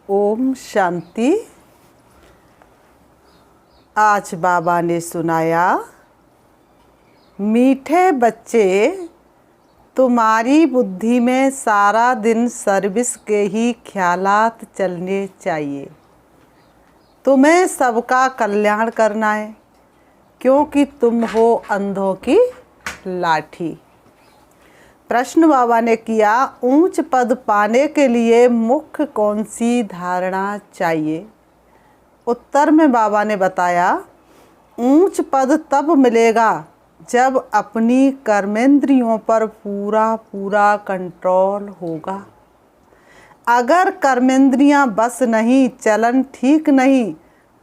ओम शांति। आज बाबा ने सुनाया, मीठे बच्चे, तुम्हारी बुद्धि में सारा दिन सर्विस के ही ख्यालात चलने चाहिए। तुम्हें सबका कल्याण करना है, क्योंकि तुम हो अंधों की लाठी। प्रश्न बाबा ने किया, ऊंच पद पाने के लिए मुख्य कौन सी धारणा चाहिए? उत्तर में बाबा ने बताया, ऊंच पद तब मिलेगा जब अपनी कर्मेंद्रियों पर पूरा कंट्रोल होगा। अगर कर्मेंद्रियां बस नहीं, चलन ठीक नहीं,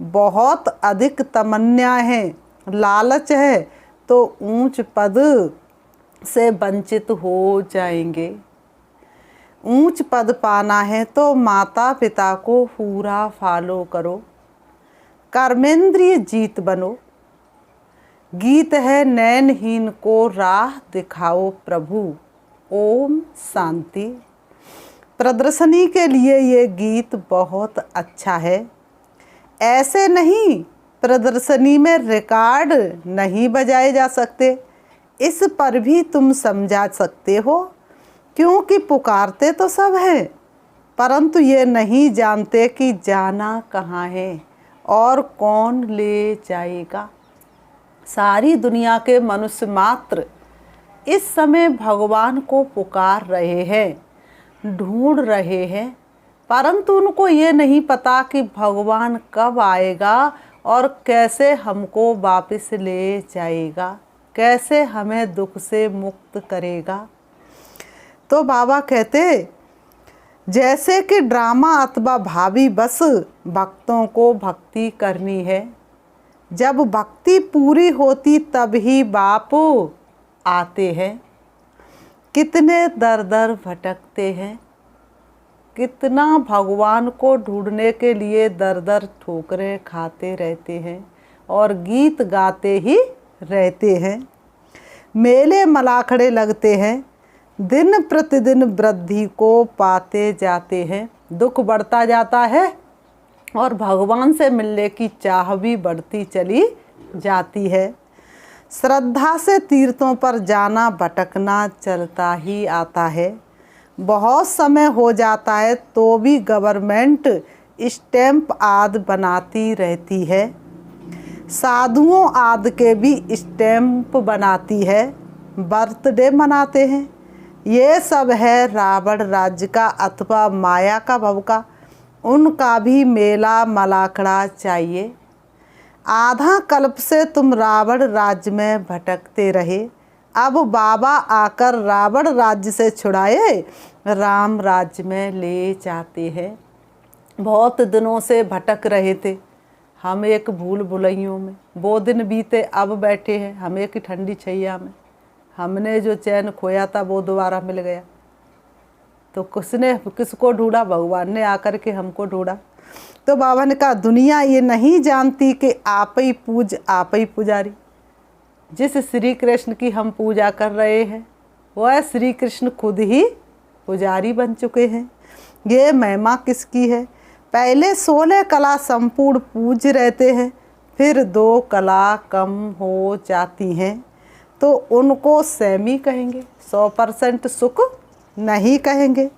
बहुत अधिक तमन्ना है, लालच है, तो ऊंच पद से वंचित हो जाएंगे। ऊंच पद पाना है तो माता पिता को पूरा फॉलो करो, कर्मेंद्रिय जीत बनो। गीत है, नैनहीन को राह दिखाओ प्रभु। ओम शांति। प्रदर्शनी के लिए ये गीत बहुत अच्छा है। ऐसे नहीं, प्रदर्शनी में रिकॉर्ड नहीं बजाए जा सकते, इस पर भी तुम समझा सकते हो, क्योंकि पुकारते तो सब हैं, परंतु ये नहीं जानते कि जाना कहाँ है और कौन ले जाएगा। सारी दुनिया के मनुष्य मात्र इस समय भगवान को पुकार रहे हैं, ढूंढ रहे हैं, परंतु उनको ये नहीं पता कि भगवान कब आएगा और कैसे हमको वापस ले जाएगा, कैसे हमें दुख से मुक्त करेगा। तो बाबा कहते, जैसे कि ड्रामा अथवा भावी बस भक्तों को भक्ति करनी है। जब भक्ति पूरी होती तब ही बाप आते हैं। कितने दर दर भटकते हैं, कितना भगवान को ढूंढने के लिए दर दर ठोकरें खाते रहते हैं और गीत गाते ही रहते हैं। मेले मलाखड़े लगते हैं, दिन प्रतिदिन वृद्धि को पाते जाते हैं। दुख बढ़ता जाता है और भगवान से मिलने की चाह भी बढ़ती चली जाती है। श्रद्धा से तीर्थों पर जाना भटकना चलता ही आता है। बहुत समय हो जाता है तो भी गवर्नमेंट स्टैंप आदि बनाती रहती है, साधुओं आदि के भी स्टैंप बनाती है, बर्थडे मनाते हैं। ये सब है रावण राज्य का अथवा माया का भव का, उनका भी मेला मलाखड़ा चाहिए। आधा कल्प से तुम रावण राज्य में भटकते रहे, अब बाबा आकर रावण राज्य से छुड़ाए राम राज्य में ले जाते हैं। बहुत दिनों से भटक रहे थे हम एक भूल भुलैयों में, वो दिन बीते अब बैठे हैं हम एक ठंडी छैया में। हमने जो चैन खोया था वो दोबारा मिल गया। तो किसको ढूंढा? भगवान ने आकर के हमको ढूंढा। तो बाबा ने कहा, दुनिया ये नहीं जानती कि आप ही पूज आप ही पुजारी। जिस श्री कृष्ण की हम पूजा कर रहे हैं वह श्री कृष्ण खुद ही पुजारी बन चुके हैं। ये महिमा किसकी है? पहले 16 कला संपूर्ण पूज रहते हैं, फिर 2 कला कम हो जाती हैं तो उनको सेमी कहेंगे, 100% सुख नहीं कहेंगे।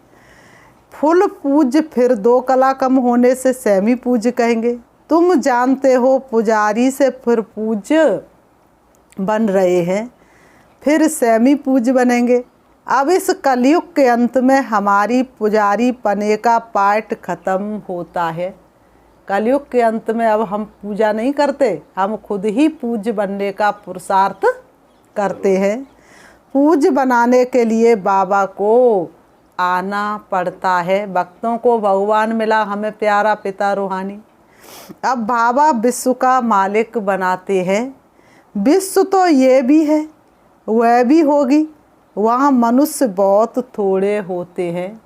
फुल पूज फिर 2 कला कम होने से सेमी पूज कहेंगे। तुम जानते हो पुजारी से फिर पूज बन रहे हैं, फिर सेमी पूज बनेंगे। अब इस कलयुग के अंत में हमारी पुजारी पने का पार्ट खत्म होता है। कलयुग के अंत में अब हम पूजा नहीं करते, हम खुद ही पूज बनने का पुरुषार्थ करते हैं। पूज बनाने के लिए बाबा को आना पड़ता है। भक्तों को भगवान मिला, हमें प्यारा पिता रूहानी। अब बाबा विश्व का मालिक बनाते हैं। विश्व तो ये भी है, वह भी होगी। वहाँ मनुष्य बहुत थोड़े होते हैं।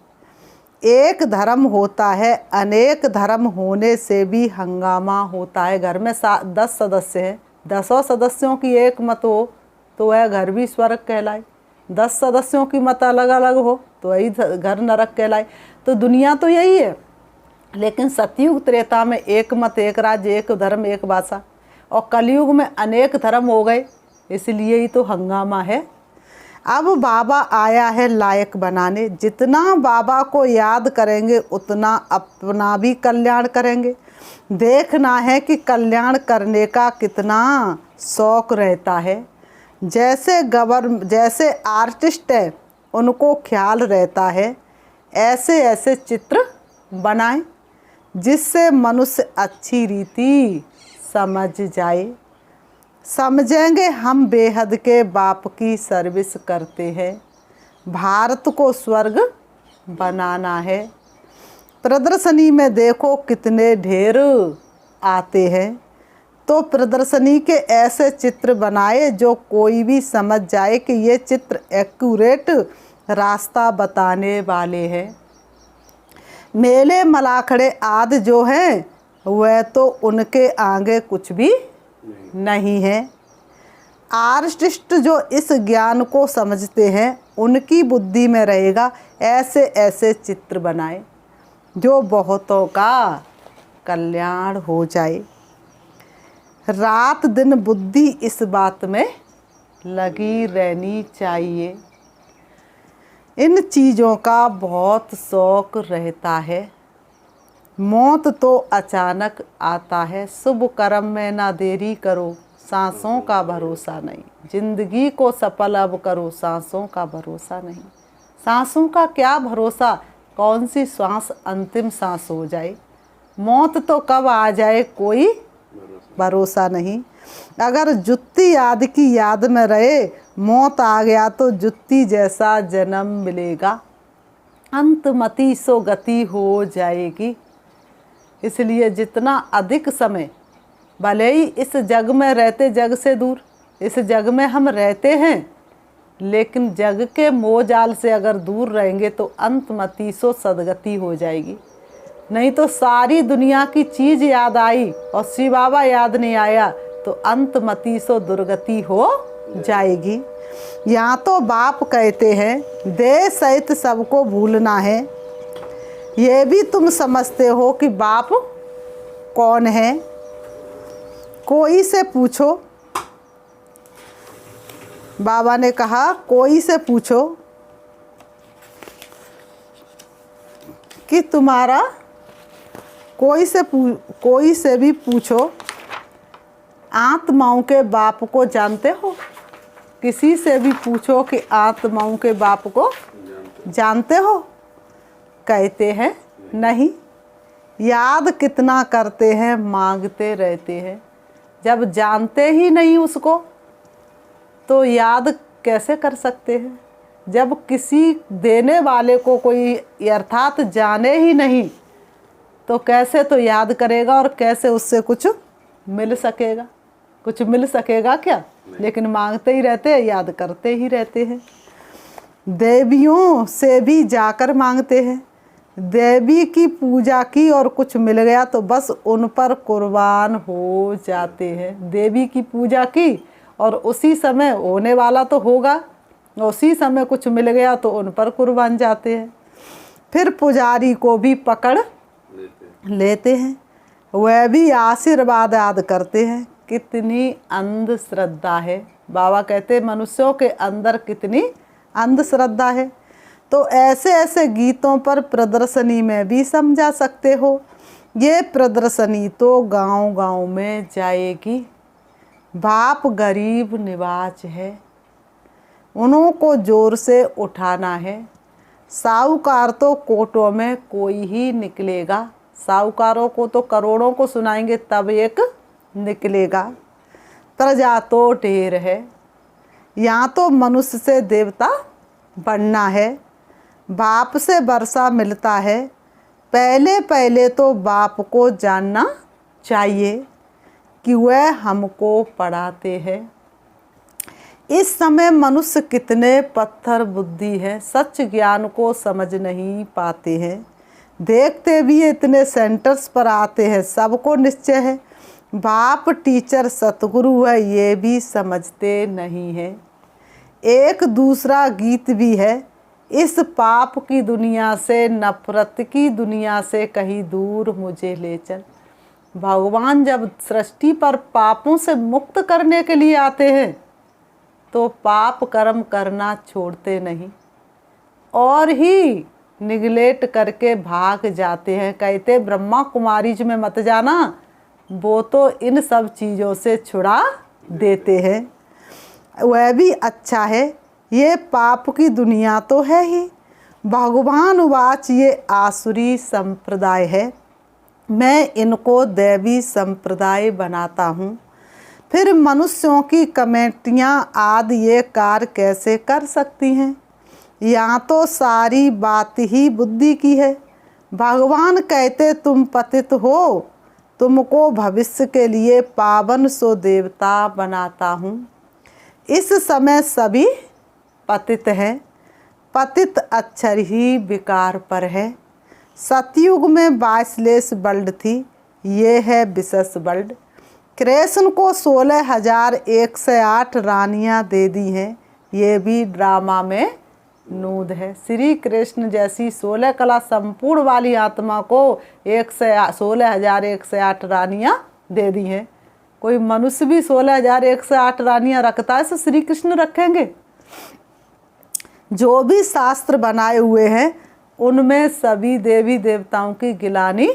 एक धर्म होता है, अनेक धर्म होने से भी हंगामा होता है। घर में 10 सदस्य हैं, 10 सदस्यों की एक मत हो तो वह घर भी स्वर्ग कहलाए, 10 सदस्यों की मत अलग अलग हो तो वही घर नरक कहलाए। तो दुनिया तो यही है, लेकिन सतयुग त्रेता में एक मत, एक राज्य, एक धर्म, एक भाषा, और कलयुग में अनेक धर्म हो गए, इसलिए ही तो हंगामा है। अब बाबा आया है लायक बनाने, जितना बाबा को याद करेंगे उतना अपना भी कल्याण करेंगे। देखना है कि कल्याण करने का कितना शौक रहता है। जैसे आर्टिस्ट है उनको ख्याल रहता है, ऐसे ऐसे चित्र बनाएं जिससे मनुष्य अच्छी रीति समझ जाए। समझेंगे हम बेहद के बाप की सर्विस करते हैं, भारत को स्वर्ग बनाना है। प्रदर्शनी में देखो कितने ढेर आते हैं, तो प्रदर्शनी के ऐसे चित्र बनाए जो कोई भी समझ जाए कि ये चित्र एक्यूरेट रास्ता बताने वाले हैं। मेले मलाखड़े आदि जो हैं वह तो उनके आगे कुछ भी नहीं है। आर्टिस्ट जो इस ज्ञान को समझते हैं उनकी बुद्धि में रहेगा ऐसे ऐसे चित्र बनाए जो बहुतों का कल्याण हो जाए। रात दिन बुद्धि इस बात में लगी रहनी चाहिए। इन चीज़ों का बहुत शौक रहता है। मौत तो अचानक आता है, शुभ कर्म में ना देरी करो, सांसों का भरोसा नहीं। जिंदगी को सफल अब करो, सांसों का भरोसा नहीं। सांसों का क्या भरोसा, कौन सी सांस अंतिम सांस हो जाए। मौत तो कब आ जाए कोई भरोसा नहीं। अगर जुत्ती याद की याद में रहे, मौत आ गया तो जुत्ती जैसा जन्म मिलेगा। अंतमति सो गति हो जाएगी। इसलिए जितना अधिक समय, भले ही इस जग में रहते जग से दूर, इस जग में हम रहते हैं, लेकिन जग के मोह जाल से अगर दूर रहेंगे तो अंतमति सो सदगति हो जाएगी। नहीं तो सारी दुनिया की चीज़ याद आई और शिव बाबा याद नहीं आया तो अंतमति सो दुर्गति हो जाएगी। यहाँ तो बाप कहते हैं देह सहित सबको भूलना है। ये भी तुम समझते हो कि बाप कौन है? कोई से पूछो। बाबा ने कहा कोई से पूछो कि तुम्हारा, कोई से भी पूछो आत्माओं के बाप को जानते हो? किसी से भी पूछो कि आत्माओं के बाप को जानते हो? कहते हैं नहीं। याद कितना करते हैं, मांगते रहते हैं। जब जानते ही नहीं उसको तो याद कैसे कर सकते हैं? जब किसी देने वाले को कोई अर्थात जाने ही नहीं तो कैसे तो याद करेगा और कैसे उससे कुछ मिल सकेगा? कुछ मिल सकेगा क्या? लेकिन मांगते ही रहते हैं, याद करते ही रहते हैं। देवियों से भी जाकर मांगते हैं। देवी की पूजा की और कुछ मिल गया तो बस उन पर कुर्बान हो जाते हैं। देवी की पूजा की और उसी समय होने वाला तो होगा, उसी समय कुछ मिल गया तो उन पर कुर्बान जाते हैं। फिर पुजारी को भी पकड़ लेते हैं, वह भी आशीर्वाद याद करते हैं। कितनी अंधश्रद्धा है। बाबा कहते मनुष्यों के अंदर कितनी अंधश्रद्धा है। तो ऐसे ऐसे गीतों पर प्रदर्शनी में भी समझा सकते हो। ये प्रदर्शनी तो गांव-गांव में जाएगी। बाप गरीब निवाज है, उन्हों को जोर से उठाना है। साहूकार तो कोटों में कोई ही निकलेगा। साहूकारों को तो करोड़ों को सुनाएंगे तब एक निकलेगा। प्रजा तो ढेर है। यहाँ तो मनुष्य से देवता बनना है। बाप से वर्षा मिलता है। पहले पहले तो बाप को जानना चाहिए कि वह हमको पढ़ाते हैं। इस समय मनुष्य कितने पत्थर बुद्धि है, सच ज्ञान को समझ नहीं पाते हैं। देखते भी इतने सेंटर्स पर आते हैं, सबको निश्चय है बाप टीचर सतगुरु है, ये भी समझते नहीं है। एक दूसरा गीत भी है, इस पाप की दुनिया से, नफरत की दुनिया से कहीं दूर मुझे ले चल। भगवान जब सृष्टि पर पापों से मुक्त करने के लिए आते हैं तो पाप कर्म करना छोड़ते नहीं और ही निगलेक्ट करके भाग जाते हैं। कहते ब्रह्मा कुमारी में मत जाना, वो तो इन सब चीज़ों से छुड़ा देते हैं। वह भी अच्छा है, ये पाप की दुनिया तो है ही। भगवान वाच ये आसुरी संप्रदाय है, मैं इनको दैवी संप्रदाय बनाता हूँ। फिर मनुष्यों की कमेटियाँ आदि ये कार्य कैसे कर सकती हैं? यहाँ तो सारी बात ही बुद्धि की है। भगवान कहते तुम पतित हो, तुमको भविष्य के लिए पावन सो देवता बनाता हूँ। इस समय सभी पतित हैं, पतित अक्षर ही विकार पर है। सतयुग में 22 वर्ल्ड थी, ये है विशेष वर्ल्ड। कृष्ण को 16,108 रानियाँ दे दी हैं, ये भी ड्रामा में नूद है। श्री कृष्ण जैसी 16 कला संपूर्ण वाली आत्मा को 16,108 रानियाँ दे दी हैं। कोई मनुष्य भी 16,108 रानियाँ रखता है तो श्री कृष्ण रखेंगे? जो भी शास्त्र बनाए हुए हैं उनमें सभी देवी देवताओं की गिलानी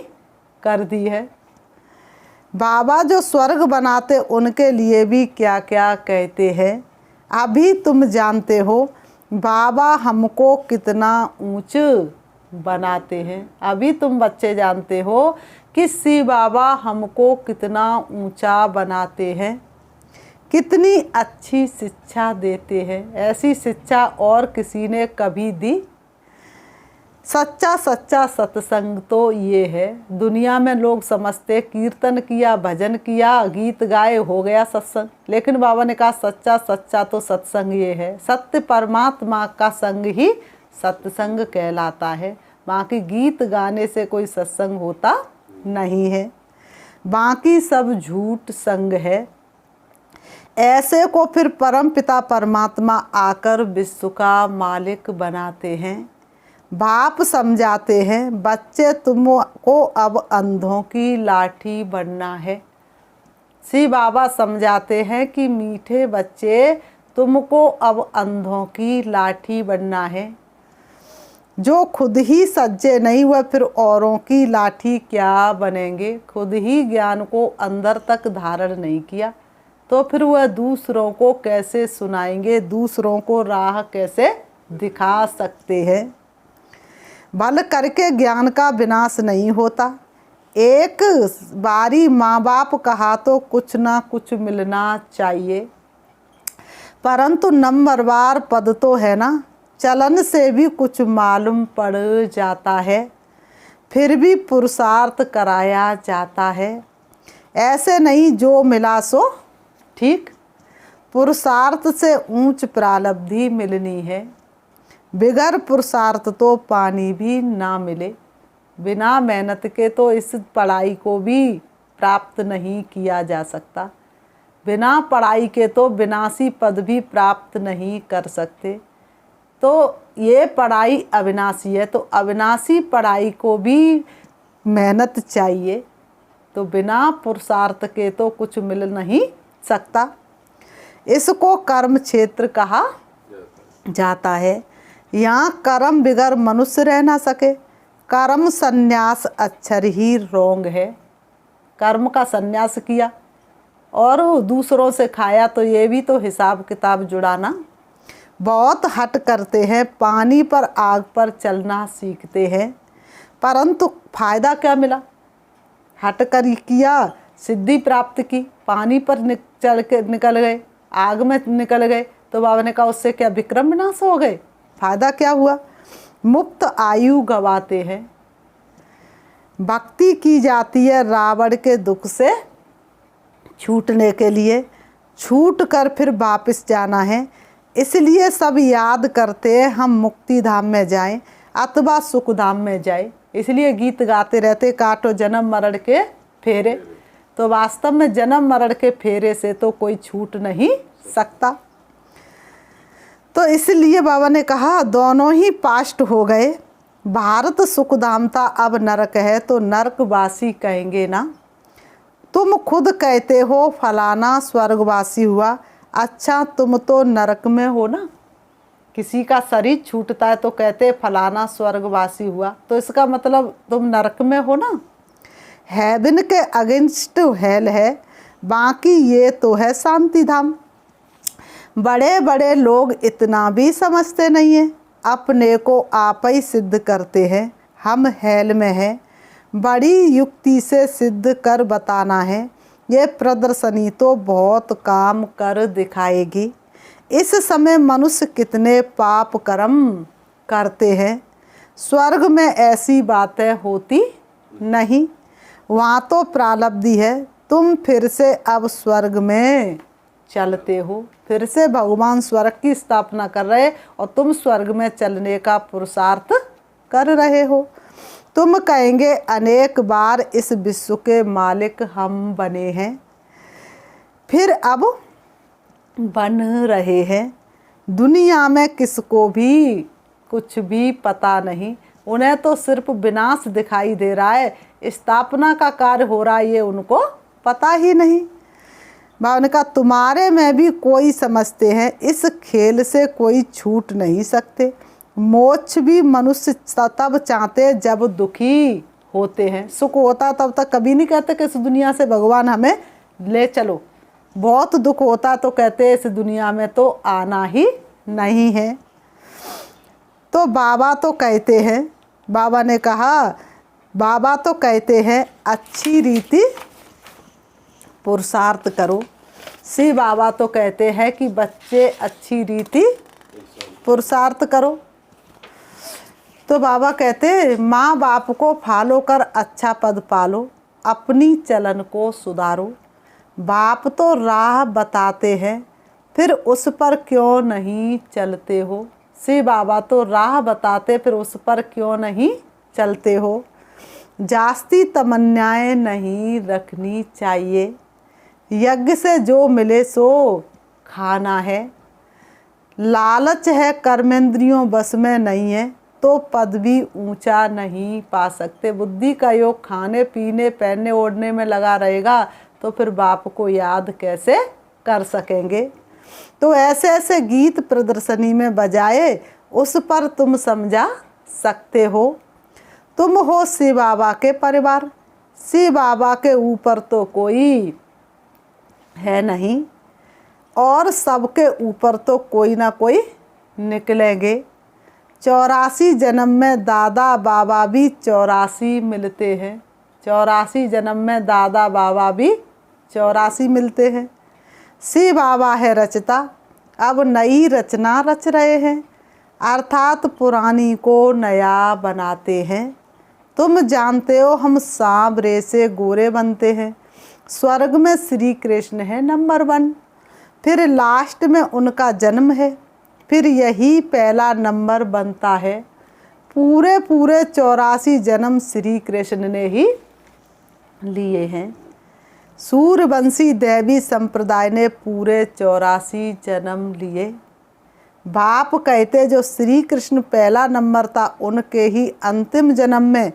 कर दी है। बाबा जो स्वर्ग बनाते उनके लिए भी क्या क्या कहते हैं, अभी तुम जानते हो। बाबा हमको कितना ऊंच बनाते हैं, अभी तुम बच्चे जानते हो कि शिव बाबा हमको कितना ऊंचा बनाते हैं, कितनी अच्छी शिक्षा देते हैं। ऐसी शिक्षा और किसी ने कभी दी? सच्चा सच्चा सत्संग तो ये है। दुनिया में लोग समझते कीर्तन किया, भजन किया, गीत गाए, हो गया सत्संग। लेकिन बाबा ने कहा सच्चा सच्चा तो सत्संग ये है। सत्य परमात्मा का संग ही सत्संग कहलाता है। बाकी गीत गाने से कोई सत्संग होता नहीं है, बाकी सब झूठ संग है। ऐसे को फिर परम पिता परमात्मा आकर विश्व का मालिक बनाते हैं। बाप समझाते हैं बच्चे तुमको अब अंधों की लाठी बनना है। श्री बाबा समझाते हैं कि मीठे बच्चे तुमको अब अंधों की लाठी बनना है। जो खुद ही सज्जे नहीं हुए फिर औरों की लाठी क्या बनेंगे? खुद ही ज्ञान को अंदर तक धारण नहीं किया तो फिर वह दूसरों को कैसे सुनाएंगे, दूसरों को राह कैसे दिखा सकते हैं? भल करके ज्ञान का विनाश नहीं होता। एक बारी माँ बाप कहा तो कुछ ना कुछ मिलना चाहिए, परंतु नंबरवार पद तो है ना, चलन से भी कुछ मालूम पड़ जाता है, फिर भी पुरुषार्थ कराया जाता है। ऐसे नहीं जो मिला सो ठीक, पुरुषार्थ से ऊंच प्रालब्धि मिलनी है। बिगर पुरुषार्थ तो पानी भी ना मिले। बिना मेहनत के तो इस पढ़ाई को भी प्राप्त नहीं किया जा सकता। बिना पढ़ाई के तो विनाशी पद भी प्राप्त नहीं कर सकते। तो ये पढ़ाई अविनाशी है, तो अविनाशी पढ़ाई को भी मेहनत चाहिए। तो बिना पुरुषार्थ के तो कुछ मिल नहीं सकता। इसको कर्म क्षेत्र कहा जाता है। यहाँ कर्म बिगर मनुष्य रह ना सके। कर्म संन्यास अक्षर ही रोंग है। कर्म का संन्यास किया और दूसरों से खाया तो ये भी तो हिसाब किताब जुड़ाना। बहुत हट करते हैं, पानी पर आग पर चलना सीखते हैं, परंतु फायदा क्या मिला? हट कर किया, सिद्धि प्राप्त की, पानी पर चल के निकल गए, आग में निकल गए, तो बाबा ने कहा उससे क्या विक्रम विनाश हो गए? फायदा क्या हुआ? मुक्त आयु गवाते हैं। भक्ति की जाती है रावण के दुख से छूटने के लिए, छूट कर फिर वापस जाना है। इसलिए सब याद करते हैं हम मुक्ति धाम में जाएं अथवा सुख धाम में जाएं। इसलिए गीत गाते रहते काटो जन्म मरण के फेरे। तो वास्तव में जन्म मरण के फेरे से तो कोई छूट नहीं सकता। तो इसलिए बाबा ने कहा दोनों ही पास्ट हो गए। भारत सुखधाम था, अब नरक है, तो नरकवासी कहेंगे ना। तुम खुद कहते हो फलाना स्वर्गवासी हुआ, अच्छा तुम तो नरक में हो ना। किसी का शरीर छूटता है तो कहते फलाना स्वर्गवासी हुआ, तो इसका मतलब तुम नरक में हो ना। हेवन के अगेंस्ट हेल है, बाकी ये तो है शांति धाम। बड़े बड़े लोग इतना भी समझते नहीं हैं, अपने को आप ही सिद्ध करते हैं हम हेल में हैं। बड़ी युक्ति से सिद्ध कर बताना है, ये प्रदर्शनी तो बहुत काम कर दिखाएगी। इस समय मनुष्य कितने पाप कर्म करते हैं, स्वर्ग में ऐसी बातें होती नहीं, वहाँ तो प्रारब्धि है। तुम फिर से अब स्वर्ग में चलते हो, फिर से भगवान स्वर्ग की स्थापना कर रहे और तुम स्वर्ग में चलने का पुरुषार्थ कर रहे हो। तुम कहेंगे अनेक बार इस विश्व के मालिक हम बने हैं, फिर अब बन रहे हैं। दुनिया में किसको भी कुछ भी पता नहीं, उन्हें तो सिर्फ विनाश दिखाई दे रहा है, स्थापना का कार्य हो रहा है ये उनको पता ही नहीं। बाबा ने कहा तुम्हारे में भी कोई समझते हैं, इस खेल से कोई छूट नहीं सकते। मोक्ष भी मनुष्य तब चाहते जब दुखी होते हैं, सुख होता तब तक कभी नहीं कहते कि इस दुनिया से भगवान हमें ले चलो। बहुत दुख होता तो कहते इस दुनिया में तो आना ही नहीं है। तो बाबा तो कहते हैं, बाबा ने कहा बाबा तो कहते हैं अच्छी रीति पुरुषार्थ करो। श्री बाबा तो कहते हैं कि बच्चे अच्छी रीति पुरुषार्थ करो। तो बाबा कहते माँ बाप को फॉलो कर अच्छा पद पालो, अपनी चलन को सुधारो। बाप तो राह बताते हैं, फिर उस पर क्यों नहीं चलते हो। श्री बाबा तो राह बताते, फिर उस पर क्यों नहीं चलते हो। जास्ती तमन्नाएं नहीं रखनी चाहिए, यज्ञ से जो मिले सो खाना है। लालच है कर्मेंद्रियों बस में नहीं है, तो पद भी ऊंचा नहीं पा सकते। बुद्धि का योग खाने पीने पहनने ओढ़ने में लगा रहेगा तो फिर बाप को याद कैसे कर सकेंगे। तो ऐसे ऐसे गीत प्रदर्शनी में बजाए उस पर तुम समझा सकते हो। तुम हो शिव बाबा के परिवार, शिव बाबा के ऊपर तो कोई है नहीं, और सबके ऊपर तो कोई ना कोई निकलेंगे। 84 जन्म में दादा बाबा भी 84 मिलते हैं, 84 जन्म में दादा बाबा भी 84 मिलते हैं। शिव बाबा है रचता, अब नई रचना रच रहे हैं, अर्थात पुरानी को नया बनाते हैं। तुम जानते हो हम सांवरे से गोरे बनते हैं। स्वर्ग में श्री कृष्ण है नंबर 1, फिर लास्ट में उनका जन्म है, फिर यही पहला नंबर बनता है। पूरे 84 जन्म श्री कृष्ण ने ही लिए हैं। सूर्यवंशी देवी संप्रदाय ने पूरे 84 जन्म लिए। बाप कहते जो श्री कृष्ण पहला नंबर था उनके ही अंतिम जन्म में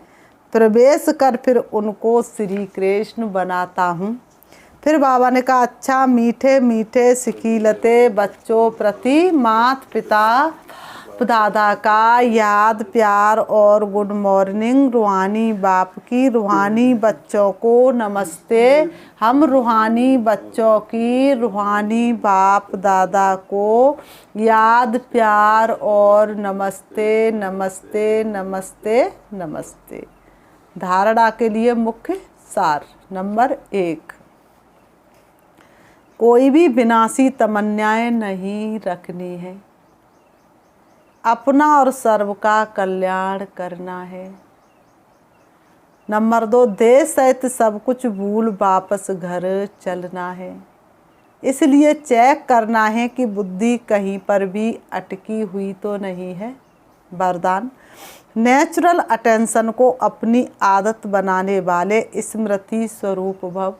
प्रवेश कर फिर उनको श्री कृष्ण बनाता हूँ। फिर बाबा ने कहा अच्छा मीठे मीठे सिखीलते बच्चों प्रति माता पिता दादा का याद प्यार और गुड मॉर्निंग। रूहानी बाप की रूहानी बच्चों को नमस्ते। हम रूहानी बच्चों की रूहानी बाप दादा को याद प्यार और नमस्ते नमस्ते नमस्ते नमस्ते। धारणा के लिए मुख्य सार नंबर 1, कोई भी विनाशी तमन्नाएं नहीं रखनी है, अपना और सर्व का कल्याण करना है। नंबर 2, देश सहित सब कुछ भूल वापस घर चलना है। इसलिए चेक करना है कि बुद्धि कहीं पर भी अटकी हुई तो नहीं है। वरदान, नेचुरल अटेंशन को अपनी आदत बनाने वाले स्मृति स्वरूप भव।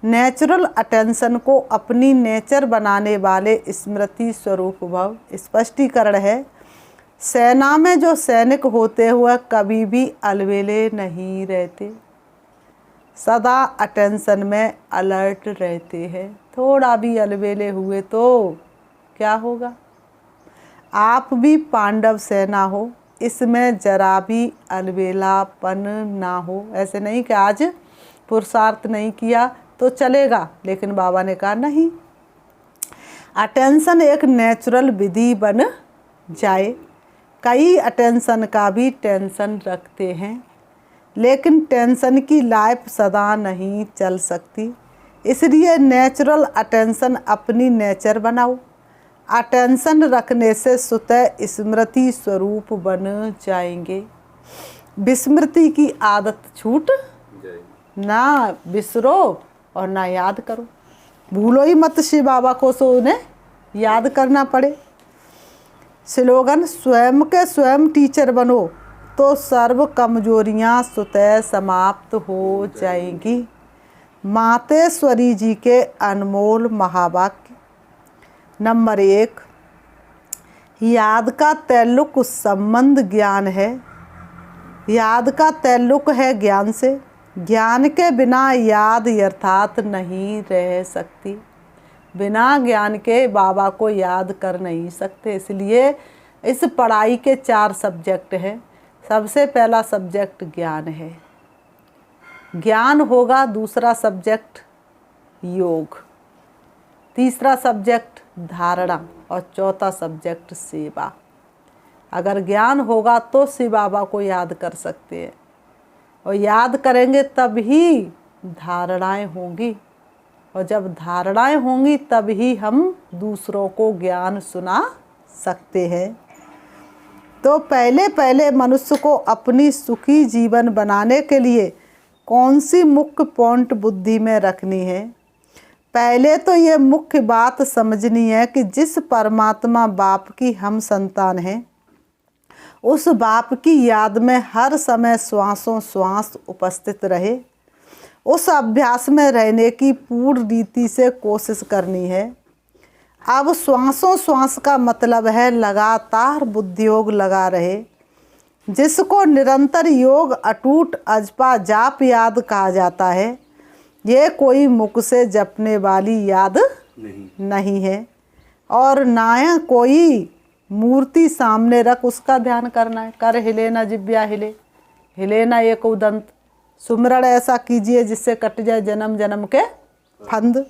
नेचुरल अटेंशन को अपनी नेचर बनाने वाले स्मृति स्वरूप भव। स्पष्टीकरण है, सेना में जो सैनिक होते हुए कभी भी अलवेले नहीं रहते, सदा अटेंशन में अलर्ट रहते हैं। थोड़ा भी अलवेले हुए तो क्या होगा। आप भी पांडव सेना हो, इसमें जरा भी अलवेलापन ना हो। ऐसे नहीं कि आज पुरुषार्थ नहीं किया तो चलेगा, लेकिन बाबा ने कहा नहीं, अटेंशन एक नेचुरल विधि बन जाए। कई अटेंशन का भी टेंशन रखते हैं, लेकिन टेंशन की लाइफ सदा नहीं चल सकती, इसलिए नेचुरल अटेंशन अपनी नेचर बनाओ। अटेंशन रखने से स्वतः स्मृति स्वरूप बन जाएंगे। विस्मृति की आदत छूट ना बिसरो और ना याद करो। भूलो ही मत शिव बाबा को, सो उन्हें याद करना पड़े। स्लोगन, स्वयं के स्वयं टीचर बनो तो सर्व कमजोरियां स्वतः समाप्त हो जाएंगी। मातेश्वरी जी के अनमोल महावाक्य। नंबर 1, याद का तल्लुक संबंध ज्ञान है। याद का तल्लुक है ज्ञान से। ज्ञान के बिना याद यथार्थ नहीं रह सकती। बिना ज्ञान के बाबा को याद कर नहीं सकते। इसलिए इस पढ़ाई के 4 सब्जेक्ट हैं। सबसे पहला सब्जेक्ट ज्ञान है, ज्ञान होगा। दूसरा सब्जेक्ट योग, तीसरा सब्जेक्ट धारणा और चौथा सब्जेक्ट सेवा। अगर ज्ञान होगा तो शिव बाबा को याद कर सकते हैं, और याद करेंगे तभी धारणाएं होंगी, और जब धारणाएं होंगी तभी हम दूसरों को ज्ञान सुना सकते हैं। तो पहले मनुष्य को अपनी सुखी जीवन बनाने के लिए कौन सी मुख्य पॉइंट बुद्धि में रखनी है। पहले तो ये मुख्य बात समझनी है कि जिस परमात्मा बाप की हम संतान हैं, उस बाप की याद में हर समय श्वासों श्वास उपस्थित रहे। उस अभ्यास में रहने की पूर्ण रीति से कोशिश करनी है। अब श्वासों श्वास का मतलब है लगातार बुद्धि योग लगा रहे, जिसको निरंतर योग अटूट अजपा जाप याद कहा जाता है। ये कोई मुख से जपने वाली याद नहीं है, और ना कोई मूर्ति सामने रख उसका ध्यान करना है। कर हिले ना जिब्या हिले, हिले ना एक उदंत। सुमरण ऐसा कीजिए जिससे कट जाए जन्म जन्म के फंद।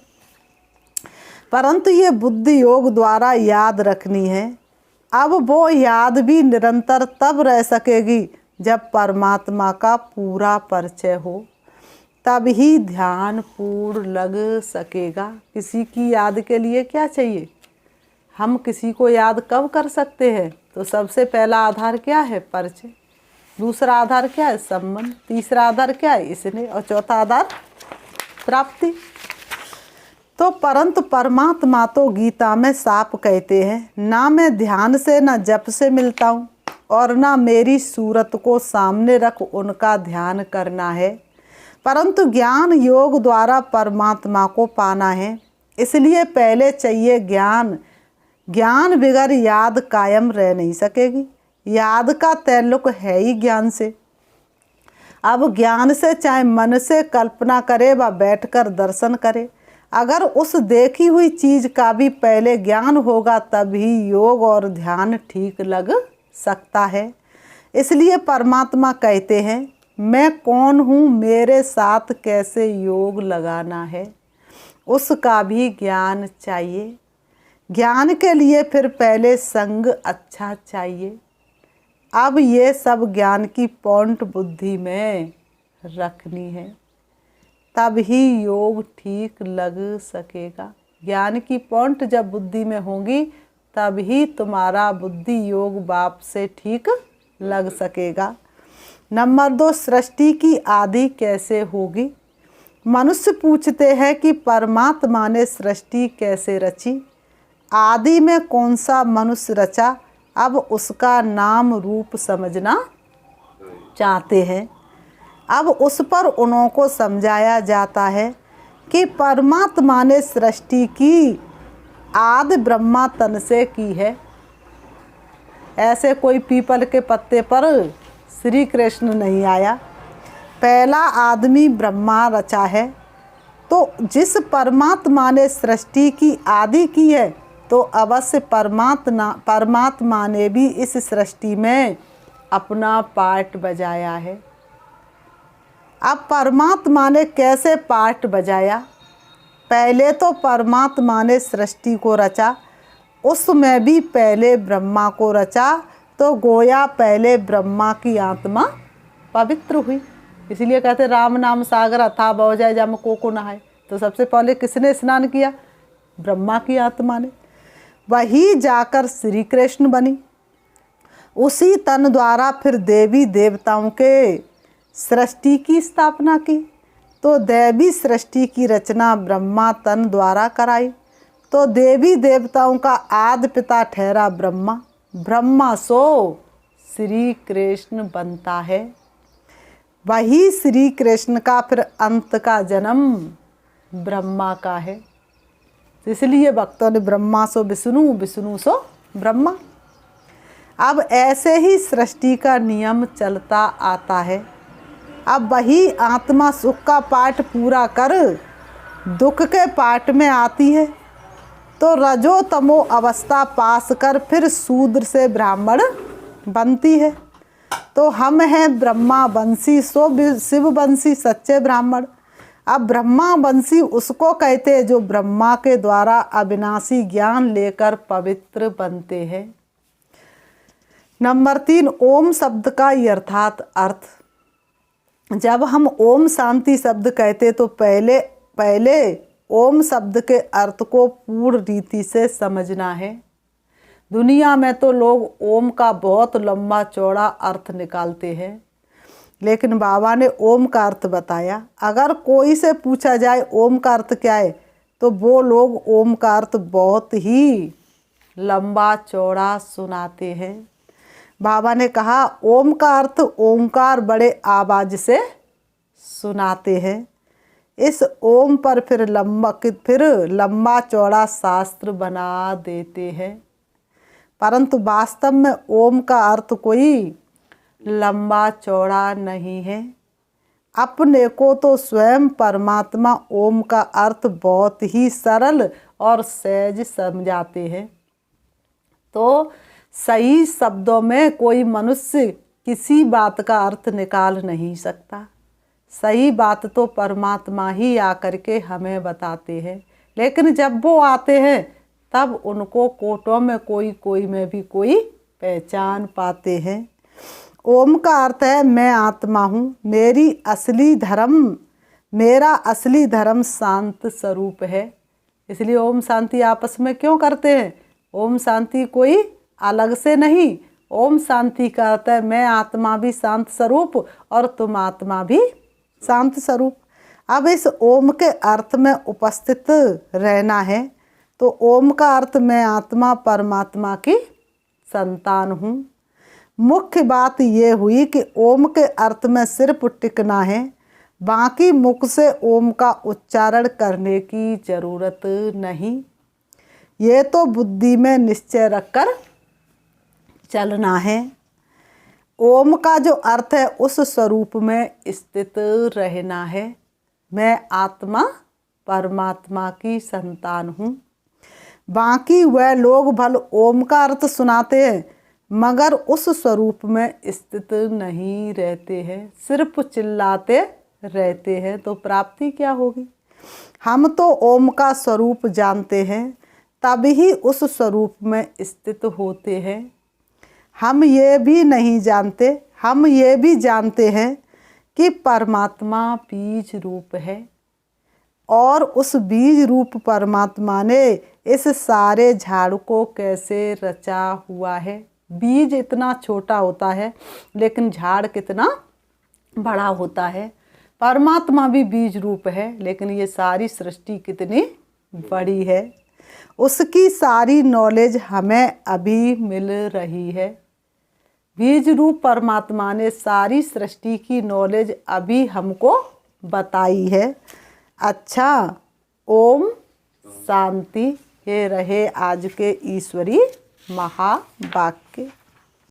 परंतु ये बुद्धि योग द्वारा याद रखनी है। अब वो याद भी निरंतर तब रह सकेगी जब परमात्मा का पूरा परिचय हो, तब ही ध्यान पूर्ण लग सकेगा। किसी की याद के लिए क्या चाहिए? हम किसी को याद कब कर सकते हैं? तो सबसे पहला आधार क्या है? परिचय। दूसरा आधार क्या है? संबंध। तीसरा आधार क्या है? स्नेह। और चौथा आधार प्राप्ति। तो परंतु परमात्मा तो गीता में साफ कहते हैं, ना मैं ध्यान से ना जप से मिलता हूँ, और ना मेरी सूरत को सामने रख उनका ध्यान करना है, परंतु ज्ञान योग द्वारा परमात्मा को पाना है। इसलिए पहले चाहिए ज्ञान। ज्ञान बिगर याद कायम रह नहीं सकेगी। याद का तल्लुक है ही ज्ञान से। अब ज्ञान से चाहे मन से कल्पना करे व बैठकर दर्शन करे, अगर उस देखी हुई चीज़ का भी पहले ज्ञान होगा तभी योग और ध्यान ठीक लग सकता है। इसलिए परमात्मा कहते हैं, मैं कौन हूँ, मेरे साथ कैसे योग लगाना है, उसका भी ज्ञान चाहिए। ज्ञान के लिए फिर पहले संग अच्छा चाहिए। अब ये सब ज्ञान की पॉइंट बुद्धि में रखनी है, तब ही योग ठीक लग सकेगा। ज्ञान की पॉइंट जब बुद्धि में होंगी तब ही तुम्हारा बुद्धि योग बाप से ठीक लग सकेगा। नंबर 2, सृष्टि की आदि कैसे होगी? मनुष्य पूछते हैं कि परमात्मा ने सृष्टि कैसे रची, आदि में कौन सा मनुष्य रचा। अब उसका नाम रूप समझना चाहते हैं। अब उस पर उन्हों को समझाया जाता है कि परमात्मा ने सृष्टि की आदि ब्रह्मा तन से की है। ऐसे कोई पीपल के पत्ते पर श्री कृष्ण नहीं आया। पहला आदमी ब्रह्मा रचा है। तो जिस परमात्मा ने सृष्टि की आदि की है तो अवश्य परमात्मा ने भी इस सृष्टि में अपना पार्ट बजाया है। अब परमात्मा ने कैसे पार्ट बजाया? पहले तो परमात्मा ने सृष्टि को रचा, उसमें भी पहले ब्रह्मा को रचा, तो गोया पहले ब्रह्मा की आत्मा पवित्र हुई। इसलिए कहते राम नाम सागर अथाह बह जाए जम को नहाए। तो सबसे पहले किसने स्नान किया? ब्रह्मा की आत्मा ने। वही जाकर श्री कृष्ण बनी। उसी तन द्वारा फिर देवी देवताओं के सृष्टि की स्थापना की। तो देवी सृष्टि की रचना ब्रह्मा तन द्वारा कराई। तो देवी देवताओं का आदि पिता ठहरा ब्रह्मा। ब्रह्मा सो श्री कृष्ण बनता है। वही श्री कृष्ण का फिर अंत का जन्म ब्रह्मा का है। इसलिए भक्तों ने ब्रह्मा सो विष्णु, विष्णु सो ब्रह्मा। अब ऐसे ही सृष्टि का नियम चलता आता है। अब वही आत्मा सुख का पाठ पूरा कर दुख के पाठ में आती है। तो रजो तमो अवस्था पास कर फिर शूद्र से ब्राह्मण बनती है। तो हम हैं ब्रह्मा वंशी सो शिव वंशी सच्चे ब्राह्मण। अब ब्रह्मा वंशी उसको कहते हैं जो ब्रह्मा के द्वारा अविनाशी ज्ञान लेकर पवित्र बनते हैं। नंबर 3, ओम शब्द का यथार्थ अर्थ। जब हम ओम शांति शब्द कहते तो पहले ओम शब्द के अर्थ को पूर्ण रीति से समझना है। दुनिया में तो लोग ओम का बहुत लंबा चौड़ा अर्थ निकालते हैं, लेकिन बाबा ने ओम का अर्थ बताया। अगर कोई से पूछा जाए ओम का अर्थ क्या है तो वो लोग ओम का अर्थ बहुत ही लंबा चौड़ा सुनाते हैं। बाबा ने कहा ओम का अर्थ ओंकार बड़े आवाज से सुनाते हैं। इस ओम पर फिर लंबा चौड़ा शास्त्र बना देते हैं, परंतु वास्तव में ओम का अर्थ कोई लंबा चौड़ा नहीं है। अपने को तो स्वयं परमात्मा ओम का अर्थ बहुत ही सरल और सहज समझाते हैं। तो सही शब्दों में कोई मनुष्य किसी बात का अर्थ निकाल नहीं सकता। सही बात तो परमात्मा ही आकर के हमें बताते हैं, लेकिन जब वो आते हैं तब उनको कोटों में कोई में भी कोई पहचान पाते हैं। ओम का अर्थ है मैं आत्मा हूँ, मेरा असली धर्म शांत स्वरूप है। इसलिए ओम शांति आपस में क्यों करते हैं? ओम शांति कोई अलग से नहीं, ओम शांति का अर्थ है मैं आत्मा भी शांत स्वरूप और तुम आत्मा भी शांत स्वरूप। अब इस ओम के अर्थ में उपस्थित रहना है। तो ओम का अर्थ मैं आत्मा परमात्मा की संतान हूँ। मुख्य बात ये हुई कि ओम के अर्थ में सिर्फ टिकना है, बाकी मुख से ओम का उच्चारण करने की जरूरत नहीं। ये तो बुद्धि में निश्चय रखकर चलना है। ओम का जो अर्थ है उस स्वरूप में स्थित रहना है। मैं आत्मा परमात्मा की संतान हूँ। बाकी वह लोग भल ओम का अर्थ सुनाते हैं मगर उस स्वरूप में स्थित नहीं रहते हैं, सिर्फ चिल्लाते रहते हैं। तो प्राप्ति क्या होगी? हम तो ओम का स्वरूप जानते हैं तभी उस स्वरूप में स्थित होते हैं। हम ये भी नहीं जानते, हम ये भी जानते हैं कि परमात्मा बीज रूप है और उस बीज रूप परमात्मा ने इस सारे झाड़ को कैसे रचा हुआ है। बीज इतना छोटा होता है लेकिन झाड़ कितना बड़ा होता है। परमात्मा भी बीज रूप है लेकिन ये सारी सृष्टि कितनी बड़ी है। उसकी सारी नॉलेज हमें अभी मिल रही है। बीज रूप परमात्मा ने सारी सृष्टि की नॉलेज अभी हमको बताई है। अच्छा। ओम शांति। ये रहे आज के ईश्वरी महावाक्य।